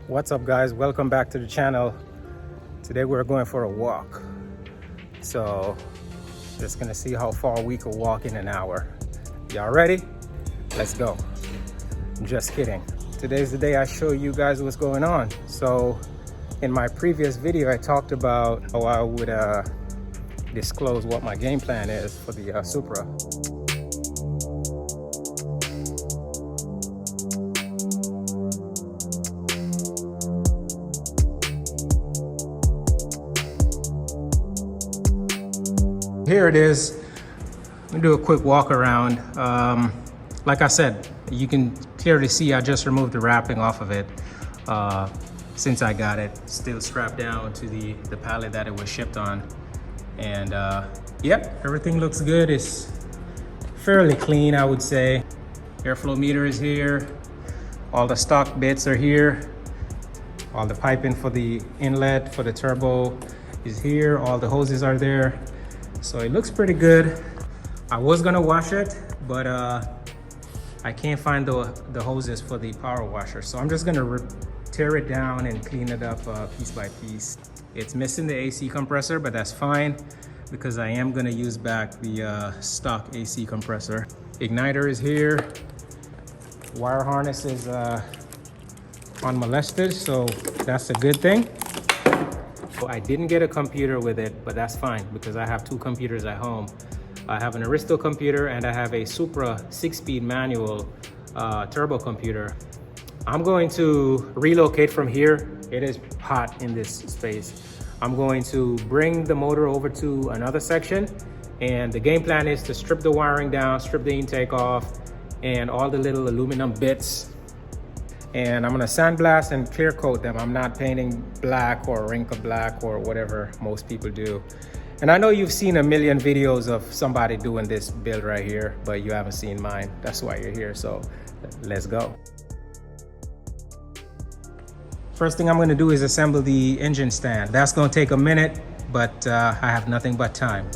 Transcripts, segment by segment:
What's up, guys? Welcome back to the channel. Today we're going for a walk, so just gonna see how far we could walk in an hour. Y'all ready? Let's go. Just kidding. Today's the day I show you guys what's going on. So in my previous video I talked about how I would disclose what my game plan is for the Supra. Here it is. Let me do a quick walk around. Like I said, you can clearly see I just removed the wrapping off of it since I got it. Still strapped down to the pallet that it was shipped on. And yep, everything looks good. It's fairly clean, I would say. Airflow meter is here. All the stock bits are here. All the piping for the inlet for the turbo is here. All the hoses are there. So it looks pretty good. I was gonna wash it, but I can't find the hoses for the power washer. So I'm just gonna tear it down and clean it up piece by piece. It's missing the AC compressor, but that's fine because I am gonna use back the stock AC compressor. Igniter is here. Wire harness is unmolested, so that's a good thing. I didn't get a computer with it, but that's fine because I have two computers at home. I have an Aristo computer and I have a Supra 6-speed manual turbo computer. I'm going to relocate from here. It is hot in this space. I'm going to bring the motor over to another section, and the game plan is to strip the wiring down, strip the intake off, and all the little aluminum bits. And I'm gonna sandblast and clear coat them. I'm not painting black or wrinkle black or whatever most people do. And I know you've seen a million videos of somebody doing this build right here, but you haven't seen mine. That's why you're here, so let's go. First thing I'm gonna do is assemble the engine stand. That's gonna take a minute, but I have nothing but time.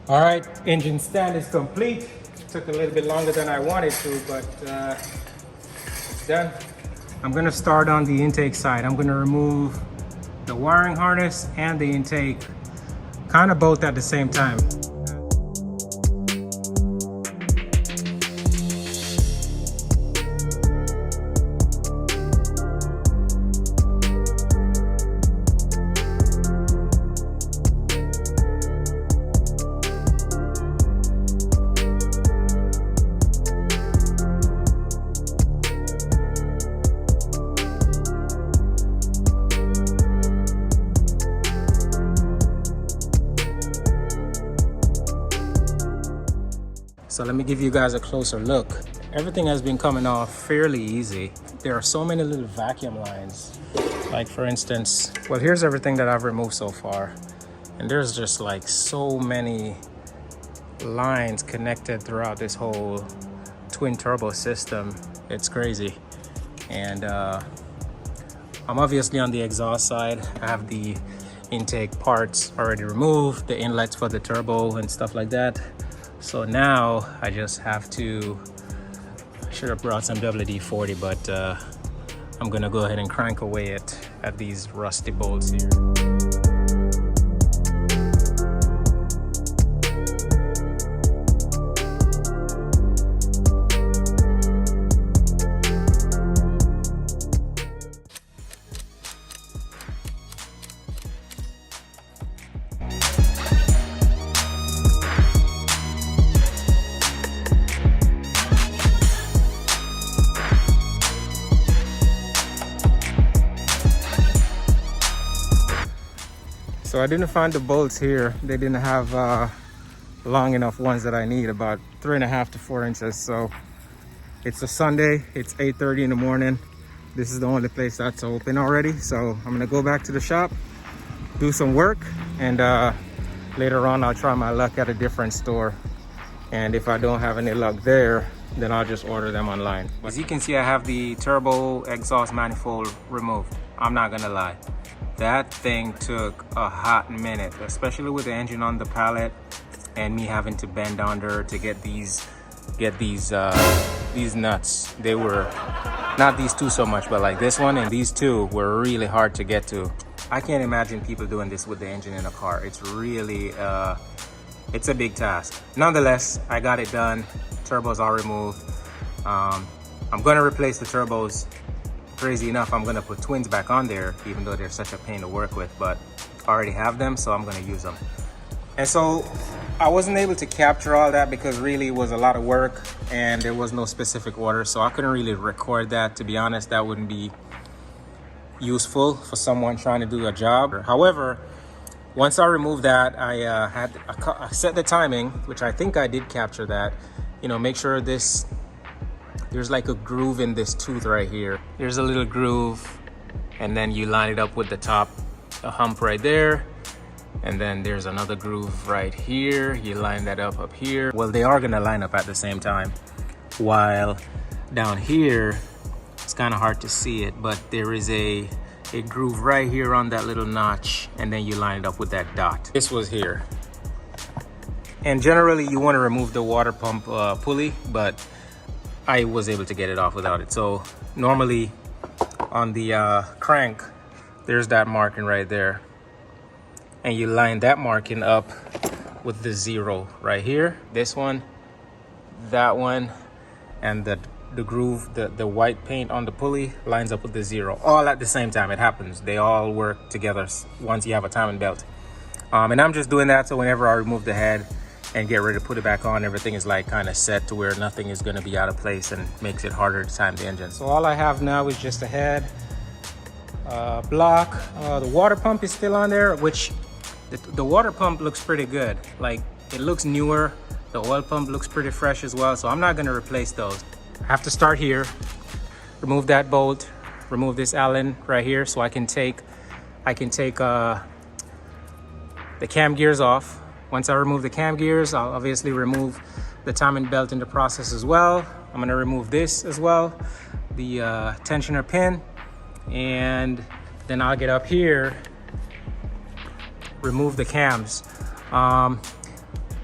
All right, engine stand is complete. Took a little bit longer than I wanted to, but it's done. I'm gonna start on the intake side. I'm gonna remove the wiring harness and the intake, kind of both at the same time. So let me give you guys a closer look. Everything has been coming off fairly easy. There are so many little vacuum lines. Like for instance, well, here's everything that I've removed so far. And there's just like so many lines connected throughout this whole twin turbo system. It's crazy. And I'm obviously on the exhaust side. I have the intake parts already removed, the inlets for the turbo and stuff like that. So now I just have to, I should have brought some WD-40, but I'm gonna go ahead and crank away at these rusty bolts here. So I didn't find the bolts here. They didn't have long enough ones that I need, about 3.5 to 4 inches. So it's a Sunday, it's 8:30 in the morning. This is the only place that's open already. So I'm gonna go back to the shop, do some work, and later on I'll try my luck at a different store. And if I don't have any luck there, then I'll just order them online. As you can see, I have the turbo exhaust manifold removed. I'm not gonna lie, that thing took a hot minute, especially with the engine on the pallet and me having to bend under to get these nuts. They were, not these two so much, but like this one and these two were really hard to get to. I can't imagine people doing this with the engine in a car. It's really it's a big task. Nonetheless, I got it done. Turbos are removed. I'm gonna replace the turbos. Crazy enough, I'm gonna put twins back on there, even though they're such a pain to work with, but I already have them, so I'm gonna use them. And so I wasn't able to capture all that because really it was a lot of work and there was no specific order, so I couldn't really record that. To be honest, that wouldn't be useful for someone trying to do a job. However, once I removed that, I set the timing, which I think I did capture that. You know, make sure there's like a groove in this tooth right here. There's a little groove, and then you line it up with the top, a hump right there. And then there's another groove right here. You line that up here. Well, they are gonna line up at the same time. While down here, it's kind of hard to see it, but there is a groove right here on that little notch, and then you line it up with that dot. This was here. And generally you want to remove the water pump pulley, but I was able to get it off without it. So normally on the crank, there's that marking right there. And you line that marking up with the 0 right here. This one, that one, and the groove, the white paint on the pulley lines up with the 0. All at the same time. It happens. They all work together once you have a timing belt. And I'm just doing that so whenever I remove the head and get ready to put it back on, everything is like kind of set to where nothing is going to be out of place and makes it harder to time the engine. So all I have now is just a head, block. The water pump is still on there, which the water pump looks pretty good. Like, it looks newer. The oil pump looks pretty fresh as well, so I'm not going to replace those. I have to start here, remove that bolt, remove this Allen right here, so I can take the cam gears off. Once I remove the cam gears, I'll obviously remove the timing belt in the process as well. I'm going to remove this as well, the tensioner pin, and then I'll get up here, remove the cams.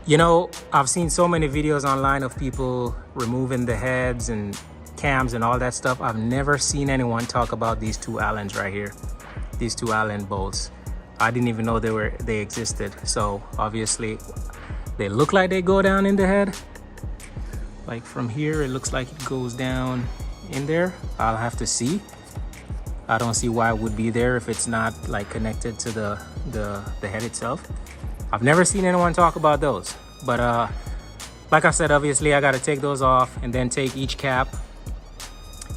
You know, I've seen so many videos online of people removing the heads and cams and all that stuff. I've never seen anyone talk about these two Allens right here, these two Allen bolts. I didn't even know they existed. So obviously they look like they go down in the head. Like from here, it looks like it goes down in there. I'll have to see. I don't see why it would be there if it's not like connected to the head itself. I've never seen anyone talk about those, but like I said, obviously I got to take those off and then take each cap,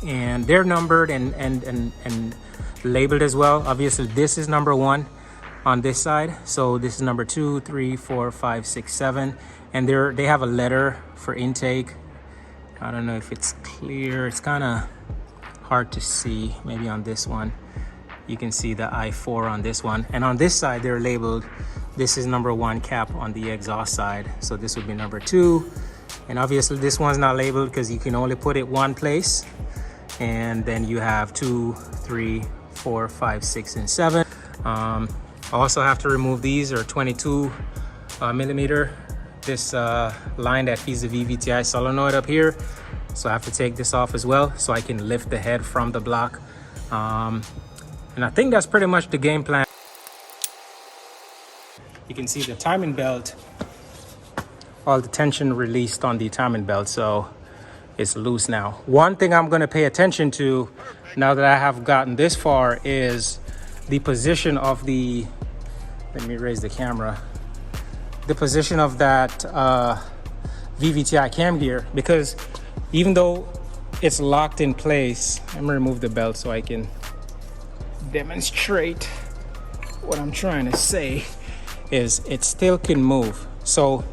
and they're numbered and labeled as well. Obviously this is number 1 on this side, so this is number 2, 3, 4, 5, 6, 7, and they have a letter for intake. I don't know if it's clear. It's kind of hard to see. Maybe on this one you can see the I4 on this one, and on this side they're labeled. This is number 1 cap on the exhaust side, so this would be number 2. And obviously this one's not labeled because you can only put it one place, and then you have 2, 3, 4, 5, 6, and 7. I also have to remove these, or 22 millimeter, this line that feeds the VVTi solenoid up here. So I have to take this off as well so I can lift the head from the block. And I think that's pretty much the game plan. You can see the timing belt, all the tension released on the timing belt, so it's loose now. One thing I'm going to pay attention to now that I have gotten this far is the position of the, let me raise the camera, the position of that VVTi cam gear, because even though it's locked in place, I'm going to remove the belt so I can demonstrate what I'm trying to say. Is it still can move. So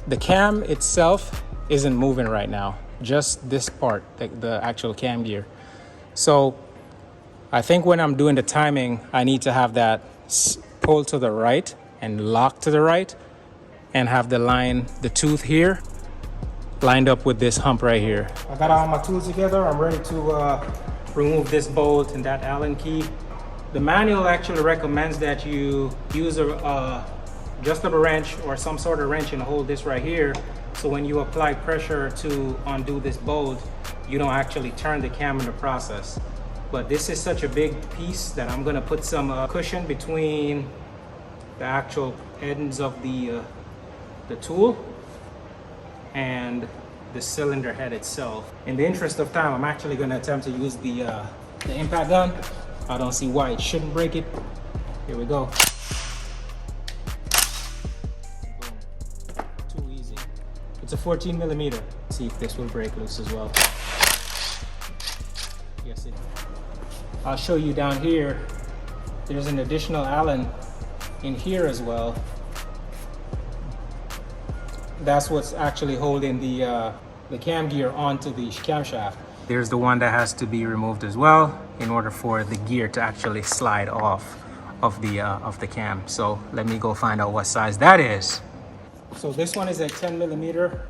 the cam itself isn't moving right now, just this part, the actual cam gear. So I think when I'm doing the timing, I need to have that pull to the right and lock to the right, and have the line, the tooth here lined up with this hump right here. I got all my tools together. I'm ready to remove this bolt and that Allen key. The manual actually recommends that you use a adjustable wrench or some sort of wrench and hold this right here, so when you apply pressure to undo this bolt, you don't actually turn the cam in the process. But this is such a big piece that I'm gonna put some cushion between the actual ends of the tool and the cylinder head itself. In the interest of time, I'm actually gonna attempt to use the impact gun. I don't see why it shouldn't break it. Here we go. Too easy. It's a 14 millimeter. See if this will break loose as well. Yes, it. I'll show you down here. There's an additional Allen in here as well. That's what's actually holding the cam gear onto the camshaft. There's the one that has to be removed as well in order for the gear to actually slide off of the cam. So let me go find out what size that is. So this one is a 10 millimeter.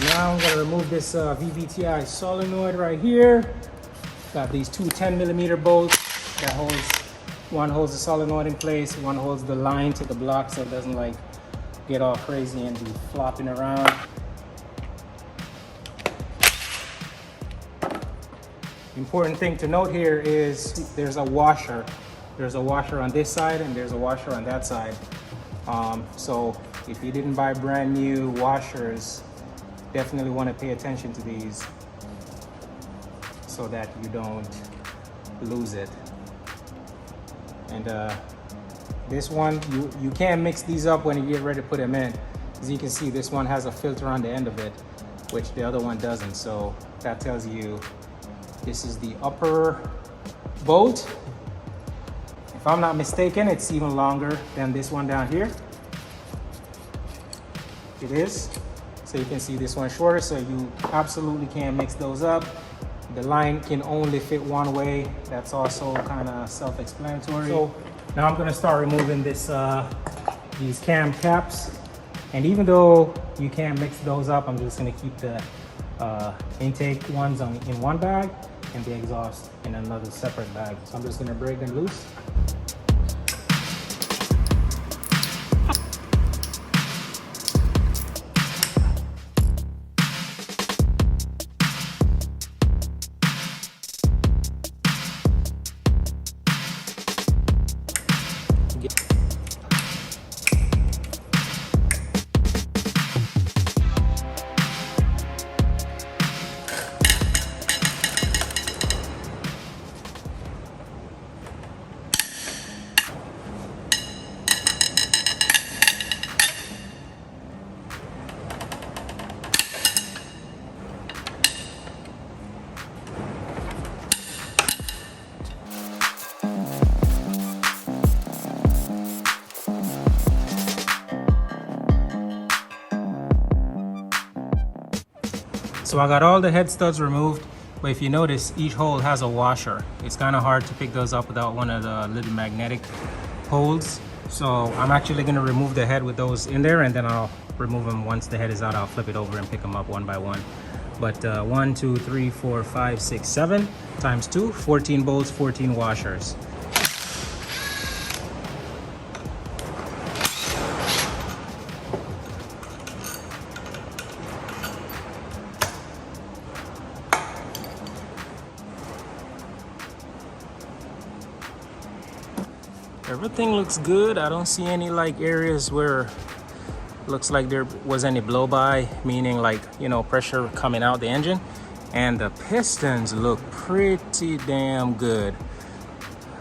Now I'm going to remove this VVTi solenoid right here. Got these two 10 millimeter bolts that one holds the solenoid in place, one holds the line to the block so it doesn't like get all crazy and be flopping around. Important thing to note here is there's a washer. There's a washer on this side and there's a washer on that side. So if you didn't buy brand new washers, definitely want to pay attention to these so that you don't lose it. And this one, you can mix these up when you get ready to put them in. As you can see, this one has a filter on the end of it, which the other one doesn't. So that tells you this is the upper bolt. If I'm not mistaken, it's even longer than this one down here. It is. So you can see this one shorter, so you absolutely can't mix those up. The line can only fit one way. That's also kind of self-explanatory. So now I'm gonna start removing this these cam caps. And even though you can't mix those up, I'm just gonna keep the intake ones in one bag and the exhaust in another separate bag. So I'm just gonna break them loose. So I got all the head studs removed, but if you notice, each hole has a washer. It's kind of hard to pick those up without one of the little magnetic holes. So I'm actually going to remove the head with those in there, and then I'll remove them once the head is out. I'll flip it over and pick them up one by one. But 1, 2, 3, 4, 5, 6, 7 times 2, 14 bolts, 14 washers. Everything looks good. I don't see any like areas where looks like there was any blow by, meaning like, you know, pressure coming out the engine. And the pistons look pretty damn good.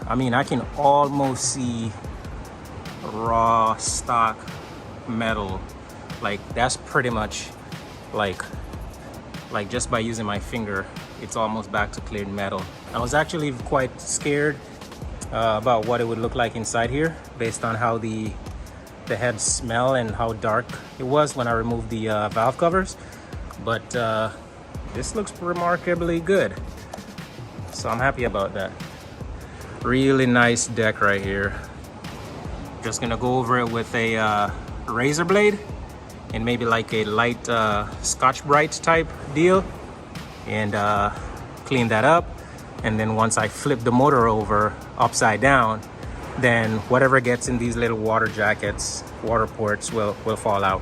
I mean, I can almost see raw stock metal. Like that's pretty much like just by using my finger, it's almost back to cleared metal. I was actually quite scared about what it would look like inside here based on how the head smell and how dark it was when I removed the valve covers. But this looks remarkably good. So I'm happy about that. Really nice deck right here. Just gonna go over it with a razor blade and maybe like a light Scotch-Brite type deal, and clean that up. And then once I flip the motor over upside down, then whatever gets in these little water jackets, water ports will fall out.